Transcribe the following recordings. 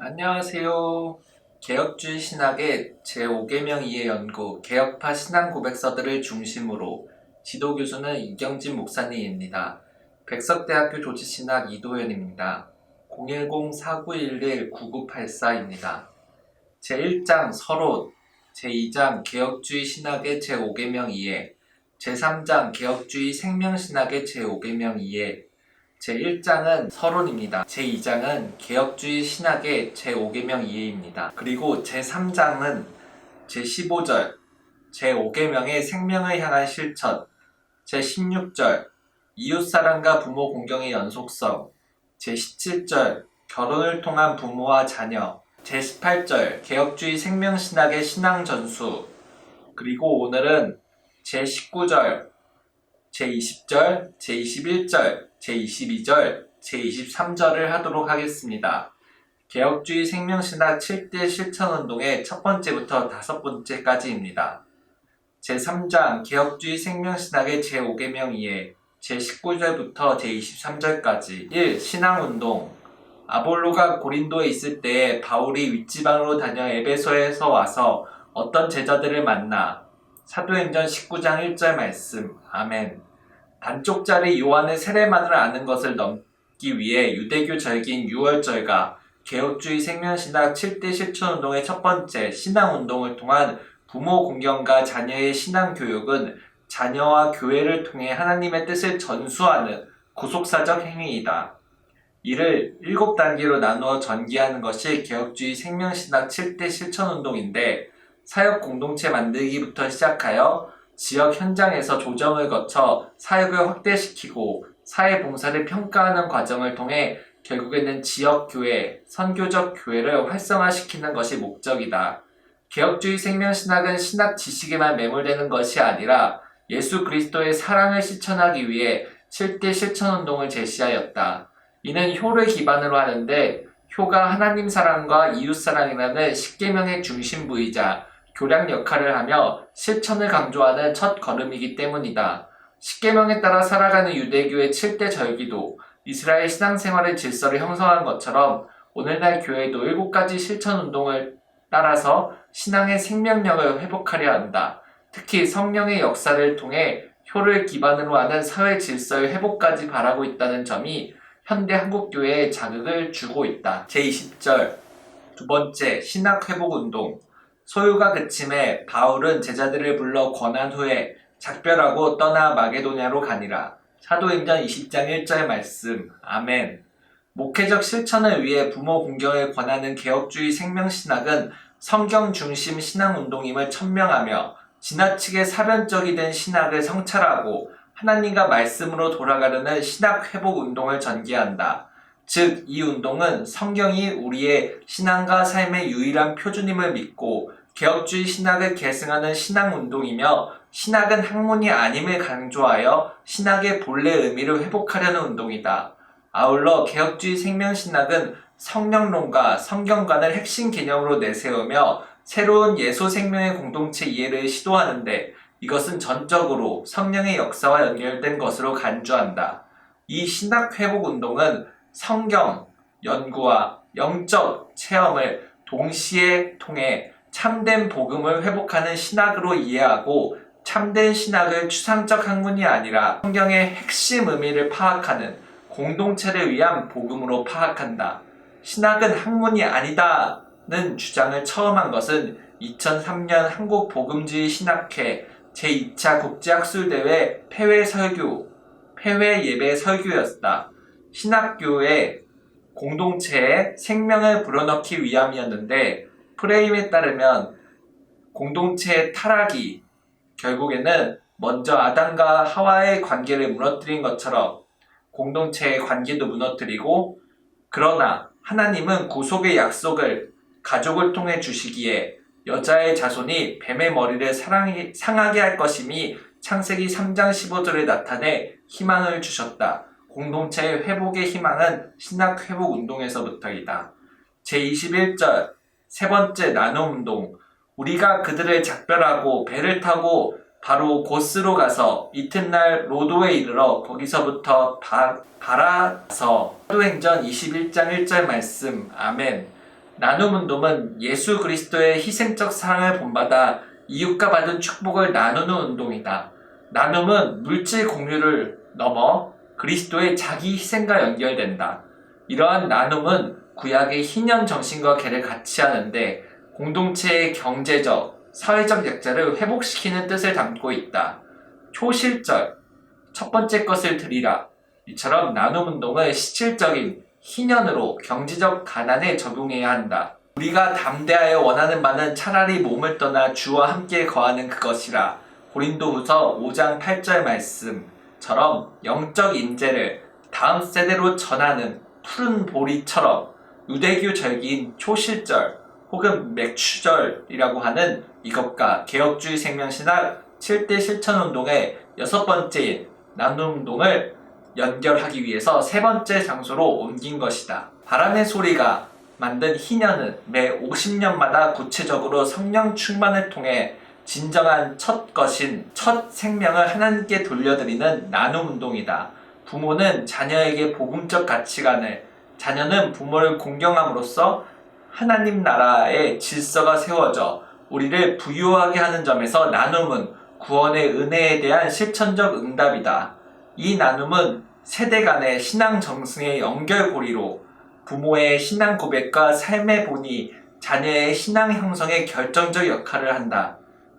안녕하세요. 개혁주의 신학의 제5계명 이해 연구, 개혁파 신앙 고백서들을 중심으로 지도교수는 이경진 목사님입니다. 백석대학교 조지신학 이도현입니다. 010-4911-9984입니다. 제1장 서론, 제2장 개혁주의 신학의 제5계명 이해, 제3장 개혁주의 생명신학의 제5계명 이해, 제1장은 서론입니다. 제2장은 개혁주의 신학의 제5계명 이해입니다. 그리고 제3장은 제15절, 제5계명의 생명을 향한 실천, 제16절, 이웃사랑과 부모 공경의 연속성, 제17절, 결혼을 통한 부모와 자녀, 제18절, 개혁주의 생명신학의 신앙전수, 그리고 오늘은 제19절, 제20절, 제21절, 제22절, 제23절을 하도록 하겠습니다. 개혁주의 생명신학 7대 실천운동의 첫 번째부터 다섯 번째까지입니다. 제3장 개혁주의 생명신학의 제5계명 이해 제19절부터 제23절까지 1. 신앙운동 아볼로가 고린도에 있을 때에 바울이 윗지방으로 다녀 에베소에서 와서 어떤 제자들을 만나 사도행전 19장 1절 말씀 아멘. 반쪽짜리 요한의 세례만을 아는 것을 넘기 위해 유대교 절기인 유월절과 개혁주의 생명신학 7대 실천운동의 첫 번째 신앙운동을 통한 부모 공경과 자녀의 신앙교육은 자녀와 교회를 통해 하나님의 뜻을 전수하는 구속사적 행위이다. 이를 7단계로 나누어 전개하는 것이 개혁주의 생명신학 7대 실천운동인데 사역 공동체 만들기부터 시작하여 지역 현장에서 조정을 거쳐 사역을 확대시키고 사회봉사를 평가하는 과정을 통해 결국에는 지역교회, 선교적 교회를 활성화시키는 것이 목적이다. 개혁주의 생명신학은 신학 지식에만 매몰되는 것이 아니라 예수 그리스도의 사랑을 실천하기 위해 7대 실천운동을 제시하였다. 이는 효를 기반으로 하는데 효가 하나님 사랑과 이웃 사랑이라는 십계명의 중심부이자 교량 역할을 하며 실천을 강조하는 첫 걸음이기 때문이다. 십계명에 따라 살아가는 유대교의 7대 절기도 이스라엘 신앙생활의 질서를 형성한 것처럼 오늘날 교회도 7가지 실천운동을 따라서 신앙의 생명력을 회복하려 한다. 특히 성령의 역사를 통해 효를 기반으로 하는 사회 질서의 회복까지 바라고 있다는 점이 현대 한국교회에 자극을 주고 있다. 제20절 두 번째 신학회복운동 소유가 그침에 바울은 제자들을 불러 권한 후에 작별하고 떠나 마게도냐로 가니라. 사도행전 20장 1절 말씀 아멘. 목회적 실천을 위해 부모 공경을 권하는 개혁주의 생명신학은 성경 중심 신앙운동임을 천명하며 지나치게 사변적이 된 신학을 성찰하고 하나님과 말씀으로 돌아가려는 신학회복운동을 전개한다. 즉, 이 운동은 성경이 우리의 신앙과 삶의 유일한 표준임을 믿고 개혁주의 신학을 계승하는 신앙운동이며 신학은 학문이 아님을 강조하여 신학의 본래 의미를 회복하려는 운동이다. 아울러 개혁주의 생명신학은 성령론과 성경관을 핵심 개념으로 내세우며 새로운 예소 생명의 공동체 이해를 시도하는데 이것은 전적으로 성령의 역사와 연결된 것으로 간주한다. 이 신학회복운동은 성경, 연구와 영적 체험을 동시에 통해 참된 복음을 회복하는 신학으로 이해하고 참된 신학을 추상적 학문이 아니라 성경의 핵심 의미를 파악하는 공동체를 위한 복음으로 파악한다. 신학은 학문이 아니다는 주장을 처음 한 것은 2003년 한국복음주의 신학회 제2차 국제학술대회 폐회 예배 설교였다. 신학교의 공동체에 생명을 불어넣기 위함이었는데 프레임에 따르면 공동체의 타락이 결국에는 먼저 아담과 하와의 관계를 무너뜨린 것처럼 공동체의 관계도 무너뜨리고 그러나 하나님은 구속의 약속을 가족을 통해 주시기에 여자의 자손이 뱀의 머리를 상하게 할 것임이 창세기 3장 15절에 나타내 희망을 주셨다. 공동체의 회복의 희망은 신학 회복 운동에서부터이다. 제21절 세 번째 나눔운동 우리가 그들을 작별하고 배를 타고 바로 고스로 가서 이튿날 로도에 이르러 거기서부터 바라서 사도행전 21장 1절 말씀 아멘. 나눔 운동은 예수 그리스도의 희생적 사랑을 본받아 이웃과 받은 축복을 나누는 운동이다. 나눔은 물질 공유를 넘어 그리스도의 자기 희생과 연결된다. 이러한 나눔은 구약의 희년 정신과 계를 같이 하는데 공동체의 경제적, 사회적 약자를 회복시키는 뜻을 담고 있다. 초실절, 첫 번째 것을 드리라. 이처럼 나눔 운동을 실질적인 희년으로 경제적 가난에 적용해야 한다. 우리가 담대하여 원하는 바는 차라리 몸을 떠나 주와 함께 거하는 그것이라. 고린도후서 5장 8절 말씀처럼 영적 인재를 다음 세대로 전하는 푸른 보리처럼 유대교 절기인 초실절 혹은 맥추절이라고 하는 이것과 개혁주의 생명신학 7대 실천운동의 6번째인 나눔운동을 연결하기 위해서 3번째 장소로 옮긴 것이다. 바람의 소리가 만든 희년은 매 50년마다 구체적으로 성령 충만을 통해 진정한 첫 것인 첫 생명을 하나님께 돌려드리는 나눔 운동이다. 부모는 자녀에게 복음적 가치관을, 자녀는 부모를 공경함으로써 하나님 나라의 질서가 세워져 우리를 부유하게 하는 점에서 나눔은 구원의 은혜에 대한 실천적 응답이다. 이 나눔은 세대 간의 신앙 정승의 연결고리로 부모의 신앙 고백과 삶의 본이 자녀의 신앙 형성에 결정적 역할을 한다.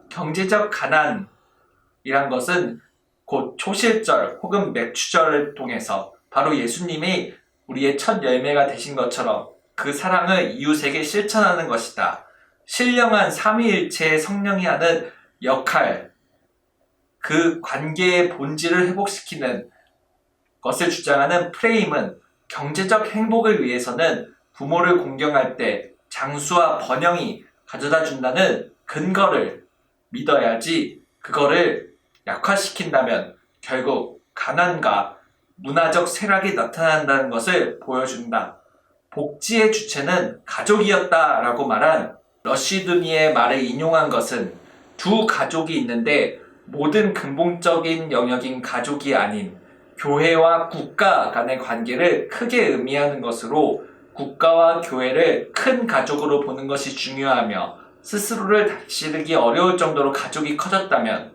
경제적 가난이란 것은 곧 초실절 혹은 맥추절을 통해서 바로 예수님이 우리의 첫 열매가 되신 것처럼 그 사랑을 이웃에게 실천하는 것이다. 신령한 삼위일체의 성령이 하는 역할, 그 관계의 본질을 회복시키는 것을 주장하는 프레임은 경제적 행복을 위해서는 부모를 공경할 때 장수와 번영이 가져다 준다는 근거를 믿어야지 그거를 약화시킨다면 결국 가난과 문화적 쇠락이 나타난다는 것을 보여준다. 복지의 주체는 가족이었다라고 말한 러시드니의 말을 인용한 것은 두 가족이 있는데 모든 근본적인 영역인 가족이 아닌 교회와 국가 간의 관계를 크게 의미하는 것으로 국가와 교회를 큰 가족으로 보는 것이 중요하며 스스로를 다스리기 어려울 정도로 가족이 커졌다면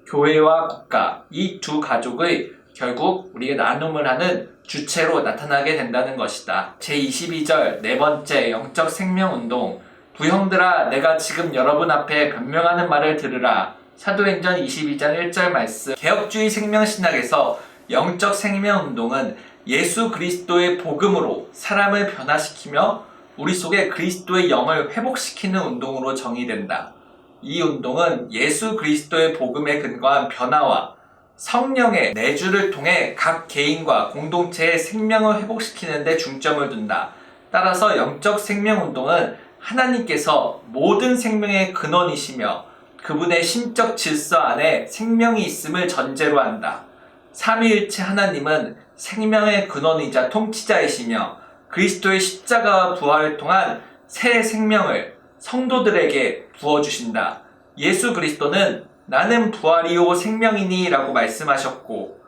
교회와 국가, 이 두 가족의 결국 우리가 나눔을 하는 주체로 나타나게 된다는 것이다. 제22절 네 번째 영적 생명운동. 부형들아, 내가 지금 여러분 앞에 변명하는 말을 들으라. 사도행전 22장 1절 말씀. 개혁주의 생명신학에서 영적 생명운동은 예수 그리스도의 복음으로 사람을 변화시키며 우리 속에 그리스도의 영을 회복시키는 운동으로 정의된다. 이 운동은 예수 그리스도의 복음에 근거한 변화와 성령의 내주를 통해 각 개인과 공동체의 생명을 회복시키는 데 중점을 둔다. 따라서 영적 생명운동은 하나님께서 모든 생명의 근원이시며 그분의 신적 질서 안에 생명이 있음을 전제로 한다. 삼위일체 하나님은 생명의 근원이자 통치자이시며 그리스도의 십자가와 부활을 통한 새 생명을 성도들에게 부어주신다. 예수 그리스도는 나는 부활이요 생명이니 라고 말씀하셨고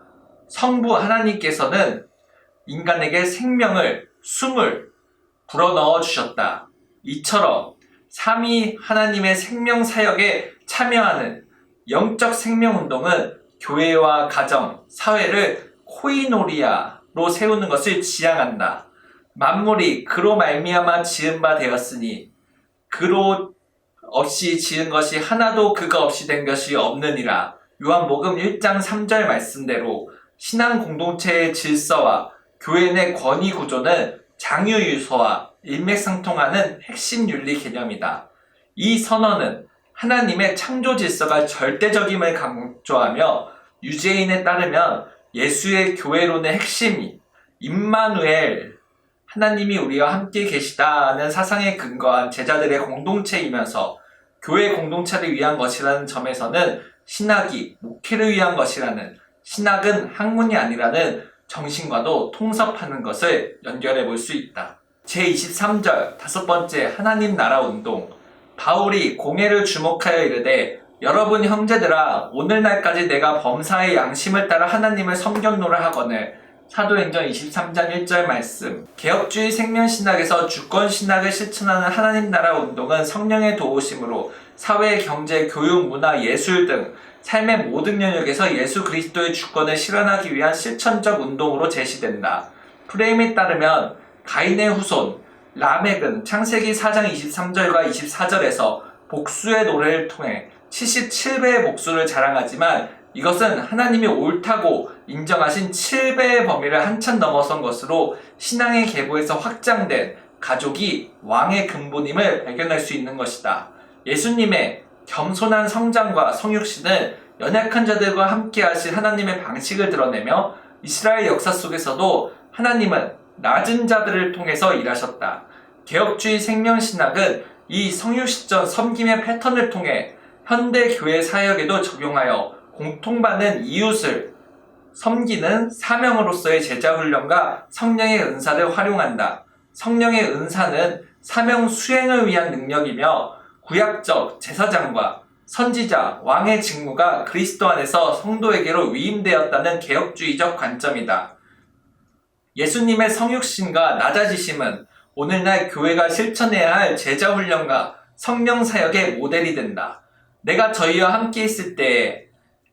성부 하나님께서는 인간에게 생명을, 숨을 불어넣어 주셨다. 이처럼 삼위 하나님의 생명 사역에 참여하는 영적 생명운동은 교회와 가정, 사회를 코이노리아로 세우는 것을 지향한다. 만물이 그로 말미암아 지은 바 되었으니 그로 없이 지은 것이 하나도 그가 없이 된 것이 없느니라. 요한복음 1장 3절 말씀대로 신앙 공동체의 질서와 교회 내 권위 구조는 장유유서와 일맥상통하는 핵심 윤리 개념이다. 이 선언은 하나님의 창조 질서가 절대적임을 강조하며 유재인에 따르면 예수의 교회론의 핵심이 임마누엘, 하나님이 우리와 함께 계시다는 사상에 근거한 제자들의 공동체이면서 교회 공동체를 위한 것이라는 점에서는 신학이 목회를 위한 것이라는, 신학은 학문이 아니라는 정신과도 통섭하는 것을 연결해 볼 수 있다. 제23절 다섯 번째 하나님 나라 운동. 바울이 공회를 주목하여 이르되 여러분 형제들아, 오늘날까지 내가 범사의 양심을 따라 하나님을 섬겼노라 하거늘 사도행전 23장 1절 말씀. 개혁주의 생명신학에서 주권신학을 실천하는 하나님 나라 운동은 성령의 도우심으로 사회, 경제, 교육, 문화, 예술 등 삶의 모든 영역에서 예수 그리스도의 주권을 실현하기 위한 실천적 운동으로 제시된다. 프레임에 따르면 가인의 후손 라멕은 창세기 4장 23절과 24절에서 복수의 노래를 통해 77배의 복수를 자랑하지만 이것은 하나님이 옳다고 인정하신 7배의 범위를 한참 넘어선 것으로 신앙의 계보에서 확장된 가족이 왕의 근본임을 발견할 수 있는 것이다. 예수님의 겸손한 성장과 성육신은 연약한 자들과 함께 하신 하나님의 방식을 드러내며 이스라엘 역사 속에서도 하나님은 낮은 자들을 통해서 일하셨다. 개혁주의 생명신학은 이 성육신적 섬김의 패턴을 통해 현대 교회 사역에도 적용하여 공통받는 이웃을 섬기는 사명으로서의 제자훈련과 성령의 은사를 활용한다. 성령의 은사는 사명 수행을 위한 능력이며 구약적 제사장과 선지자, 왕의 직무가 그리스도 안에서 성도에게로 위임되었다는 개혁주의적 관점이다. 예수님의 성육신과 낮아지심은 오늘날 교회가 실천해야 할 제자훈련과 성령 사역의 모델이 된다. 내가 저희와 함께 있을 때에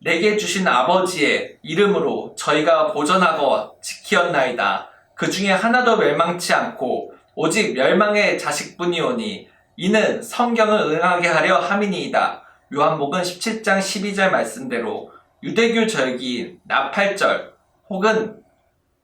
내게 주신 아버지의 이름으로 저희가 보전하고 지키었나이다. 그 중에 하나도 멸망치 않고 오직 멸망의 자식뿐이오니 이는 성경을 응하게 하려 함이니이다. 요한복음 17장 12절 말씀대로 유대교 절기인 나팔절 혹은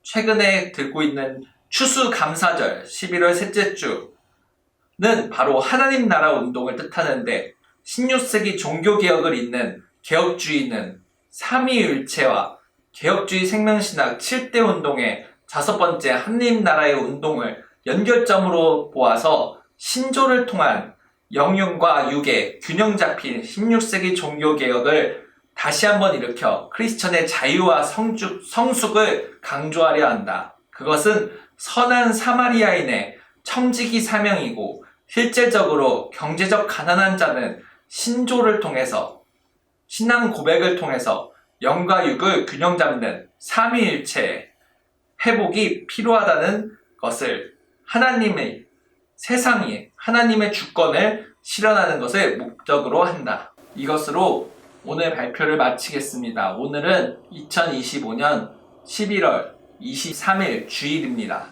최근에 들고 있는 추수감사절 11월 셋째 주는 바로 하나님 나라 운동을 뜻하는데 16세기 종교개혁을 잇는 개혁주의는 삼위일체와 개혁주의 생명신학 7대 운동의 5번째 하나님 나라의 운동을 연결점으로 보아서 신조를 통한 영육과 육의 균형 잡힌 16세기 종교개혁을 다시 한번 일으켜 크리스천의 자유와 성숙을 강조하려 한다. 그것은 선한 사마리아인의 청지기 사명이고 실질적으로 경제적 가난한 자는 신조를 통해서 신앙 고백을 통해서 영과 육을 균형 잡는 삼위일체의 회복이 필요하다는 것을 하나님의 세상이 하나님의 주권을 실현하는 것을 목적으로 한다. 이것으로 오늘 발표를 마치겠습니다. 오늘은 2025년 11월 23일 주일입니다.